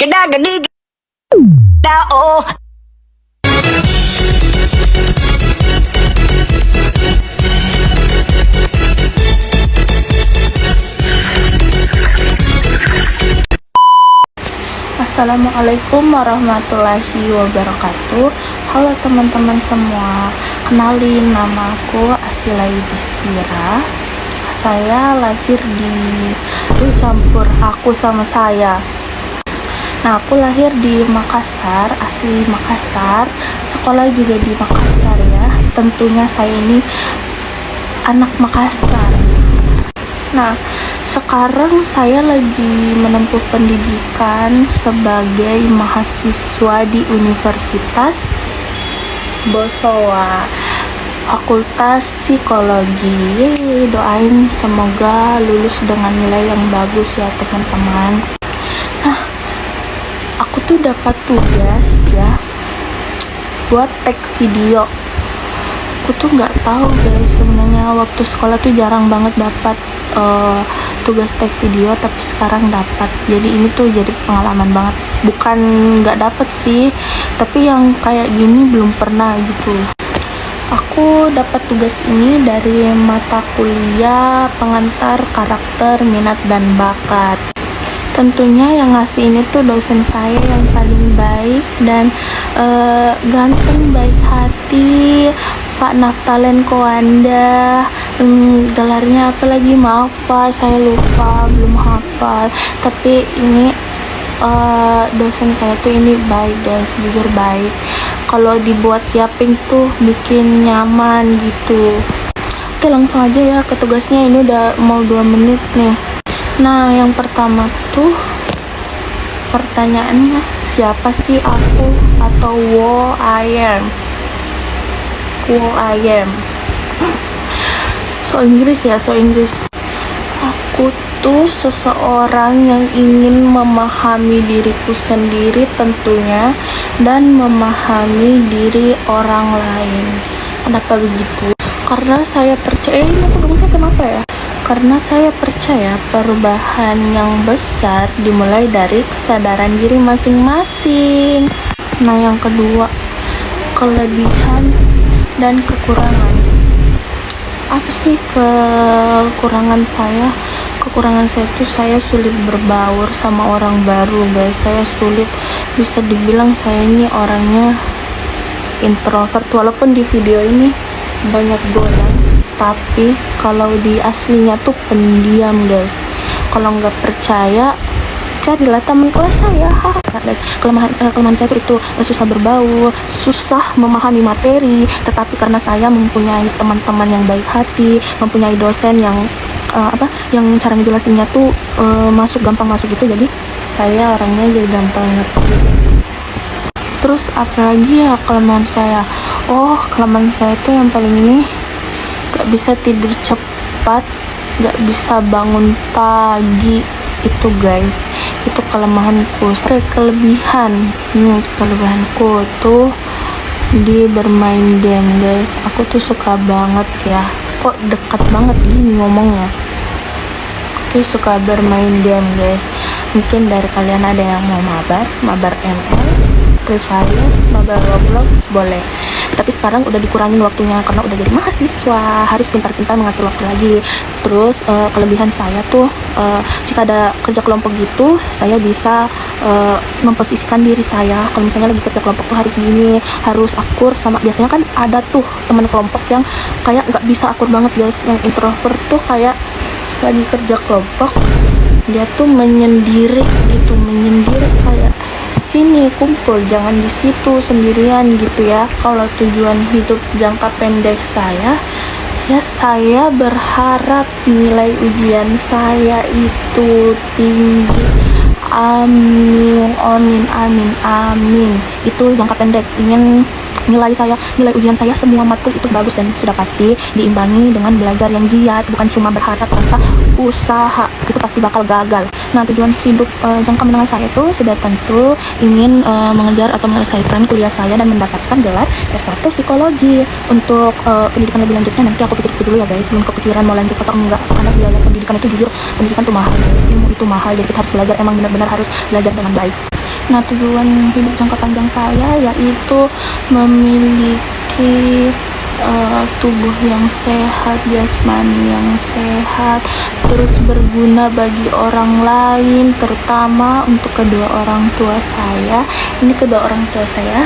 Geda gedi geda oh. Assalamualaikum warahmatullahi wabarakatuh. Halo teman-teman semua, kenalin, nama aku Asila Yudhistira. Saya lahir di campur aku sama saya. Nah, aku lahir di Makassar, asli Makassar, sekolah juga di Makassar ya. Tentunya saya ini anak Makassar. Nah, sekarang saya lagi menempuh pendidikan sebagai mahasiswa di Universitas Bosowa, Fakultas Psikologi. Yeay, doain semoga lulus dengan nilai yang bagus ya teman-teman. Nah, aku tuh dapat tugas ya buat tag video. Aku tuh nggak tahu guys, sebenarnya waktu sekolah tuh jarang banget dapat tugas tag video, tapi sekarang dapat. Jadi ini tuh jadi pengalaman banget. Bukan nggak dapat sih, tapi yang kayak gini belum pernah gitu. Aku dapat tugas ini dari mata kuliah pengantar karakter, minat dan bakat. Tentunya yang ngasih ini tuh dosen saya yang paling baik dan ganteng, baik hati, Pak Naftalen Kowanda. Gelarnya apa lagi, maaf Pak, saya lupa, belum hafal. Tapi ini dosen saya tuh ini baik guys, jujur baik. Kalau dibuat yaping tuh bikin nyaman gitu. Oke, langsung aja ya ke tugasnya. Ini udah mau 2 menit nih. Nah, yang pertama tuh pertanyaannya, siapa sih aku atau who I am? Who I am. So Inggris ya, so Inggris. Aku tuh seseorang yang ingin memahami diriku sendiri tentunya, dan memahami diri orang lain. Kenapa begitu? Karena saya percaya, ini aku saya kenapa ya? Karena saya percaya perubahan yang besar dimulai dari kesadaran diri masing-masing. Nah, yang kedua, kelebihan dan kekurangan. Apa sih kekurangan saya? Kekurangan saya itu saya sulit berbaur sama orang baru guys. Saya sulit, bisa dibilang saya ini orangnya introvert. Walaupun di video ini banyak goyang, tapi kalau di aslinya tuh pendiam guys. Kalau nggak percaya, carilah teman kelas saya. Guys, kelemahan saya itu susah berbaur, susah memahami materi. Tetapi karena saya mempunyai teman-teman yang baik hati, mempunyai dosen yang yang cara ngejelasinnya tuh gampang masuk gitu, jadi saya orangnya jadi gampang ngerti. Terus apalagi ya kelemahan saya? Oh, kelemahan saya tuh yang paling ini, gak bisa tidur cepat, gak bisa bangun pagi. Itu guys, itu kelemahanku. Kelebihanku tuh di bermain game guys. Aku tuh suka banget ya, kok dekat banget gini ngomongnya. Aku tuh suka bermain game guys. Mungkin dari kalian ada yang mau mabar ML, Free Fire, mabar Roblox, boleh. Tapi sekarang udah dikurangin waktunya karena udah jadi mahasiswa, harus pintar-pintar mengatur waktu lagi. Terus kelebihan saya tuh jika ada kerja kelompok gitu, saya bisa memposisikan diri saya. Kalau misalnya lagi kerja kelompok tuh harus gini, harus akur sama, biasanya kan ada tuh teman kelompok yang kayak nggak bisa akur banget guys. Yang introvert tuh kayak lagi kerja kelompok, dia tuh menyendiri gitu, kayak sini kumpul, jangan di situ sendirian gitu ya. Kalau tujuan hidup jangka pendek saya, ya saya berharap nilai ujian saya itu tinggi. Amin, amin, amin, amin. Itu jangka pendek, ingin nilai ujian saya semua matkul itu bagus, dan sudah pasti diimbangi dengan belajar yang giat, bukan cuma berharap tanpa usaha, itu pasti bakal gagal. Nah, tujuan hidup jangka menengah saya itu sudah tentu ingin mengejar atau menyelesaikan kuliah saya dan mendapatkan gelar S1 psikologi. Untuk pendidikan lebih lanjutnya nanti aku pikir dulu ya guys, belum kepikiran mau lanjut atau enggak, karena biaya pendidikan itu jujur, pendidikan tuh mahal guys, ilmu itu mahal, jadi kita harus belajar, emang benar-benar harus belajar dengan baik. Nah, tujuan hidup jangka panjang saya yaitu memiliki tubuh yang sehat, jasmani yang sehat, terus berguna bagi orang lain, terutama untuk kedua orang tua saya. Ini kedua orang tua saya.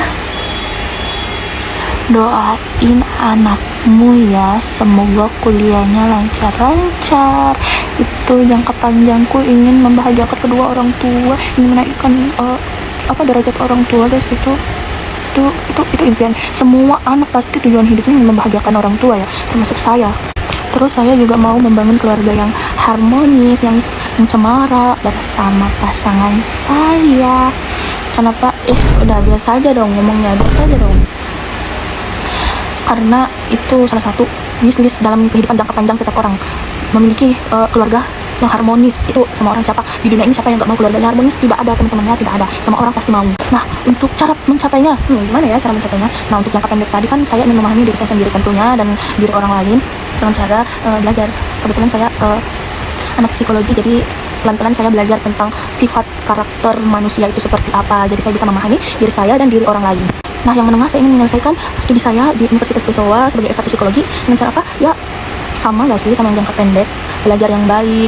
Doain anakmu ya, semoga kuliahnya lancar-lancar. Itu jangka panjangku, ingin membahagiakan kedua orang tua, ingin menaikkan derajat orang tua, guys. Itu impian semua anak, pasti tujuan hidupnya ingin membahagiakan orang tua ya, termasuk saya. Terus saya juga mau membangun keluarga yang harmonis, yang cemara bersama pasangan saya. Kenapa? Udah biasa aja dong ngomongnya, biasa aja dong. Karena itu salah satu wishlist dalam kehidupan jangka panjang setiap orang, memiliki keluarga yang harmonis. Itu semua orang, siapa di dunia ini siapa yang gak mau keluarganya harmonis? Tidak ada, teman-temannya, tidak ada, semua orang pasti mau. Nah, untuk cara mencapainya, gimana ya cara mencapainya? Nah, untuk jangka pendek tadi kan saya ingin memahami diri saya sendiri tentunya dan diri orang lain dengan cara belajar. Kebetulan saya anak psikologi, jadi pelan-pelan saya belajar tentang sifat karakter manusia itu seperti apa, jadi saya bisa memahami diri saya dan diri orang lain. Nah, yang menengah saya ingin menyelesaikan studi saya di Universitas Besoa sebagai S1 psikologi dengan cara apa? Ya, sama gak sih sama yang jangka pendek, belajar yang baik,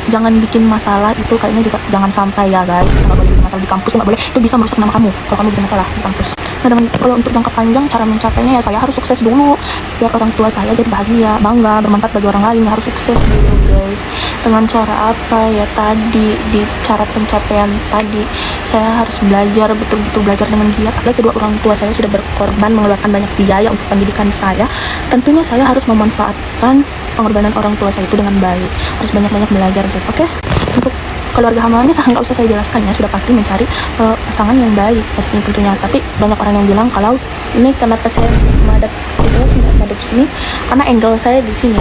jangan bikin masalah. Itu kayaknya juga jangan sampai ya guys, nggak boleh bikin masalah di kampus, nggak boleh, itu bisa merusak nama kamu kalau kamu bikin masalah di kampus. Nah, kalau untuk jangka panjang cara mencapainya ya saya harus sukses dulu biar orang tua saya jadi bahagia, bangga, bermanfaat bagi orang lain. Harus sukses dulu guys. Dengan cara apa ya? Tadi di cara pencapaian tadi saya harus belajar, betul-betul belajar dengan giat. Apalagi kedua orang tua saya sudah berkorban mengeluarkan banyak biaya untuk pendidikan saya. Tentunya saya harus memanfaatkan pengorbanan orang tua saya itu dengan baik. Harus banyak-banyak belajar guys, oke? Untuk keluarga harmonis nggak usah saya jelaskan ya, sudah pasti mencari pasangan yang baik pastinya tentunya. Tapi banyak orang yang bilang kalau ini kenapa saya madep sini, karena angle saya di sini.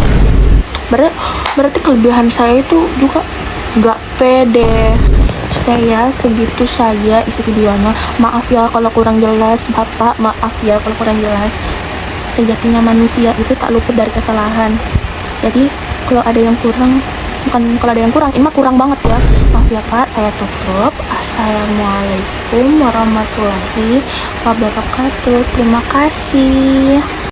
Berarti kelebihan saya itu juga nggak pede. Sudah ya, segitu saja isi videonya. Maaf ya kalau kurang jelas, Bapak, maaf ya kalau kurang jelas. Sejatinya manusia itu tak luput dari kesalahan. Jadi kalau ada yang kurang, ini mah kurang banget ya. Maaf ya Pak, saya tutup. Assalamualaikum warahmatullahi wabarakatuh. Terima kasih.